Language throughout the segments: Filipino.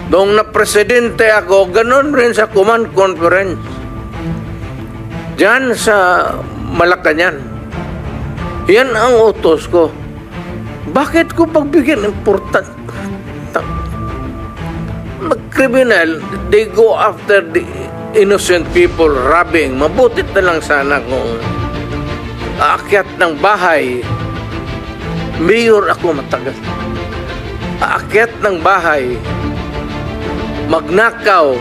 Noong na-presidente ako, ganun rin sa command conference. Diyan sa Malacanang. Yan ang utos ko. Bakit ko pagbigyan important? Mag-criminal, they go after the innocent people robbing. Mabuti na lang sana kung aakyat ng bahay. Mayor ako matagal. Aakyat ng bahay, magnakaw,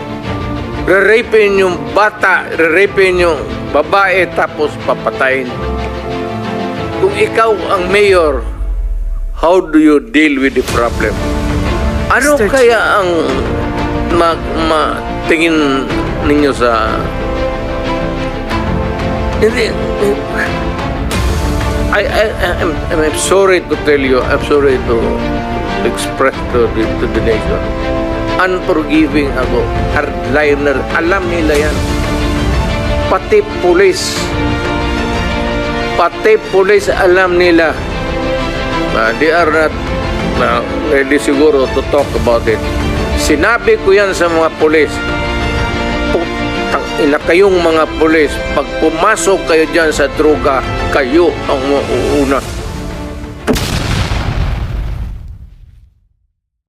re-rapin yung bata, re-rapin yung babae, tapos papatayin. Kung ikaw ang mayor, how do you deal with the problem? Ano Mr. kaya ang tingin ninyo sa... Hindi... I'm sorry to tell you, I'm sorry to express to the nation. Unforgiving ako. Hardliner. Alam nila yan. Pati police alam nila. They are not ready siguro to talk about it. Sinabi ko yan sa mga police. Putang ina kayong mga police. Pag pumasok kayo dyan sa droga, kayo ang mauuna.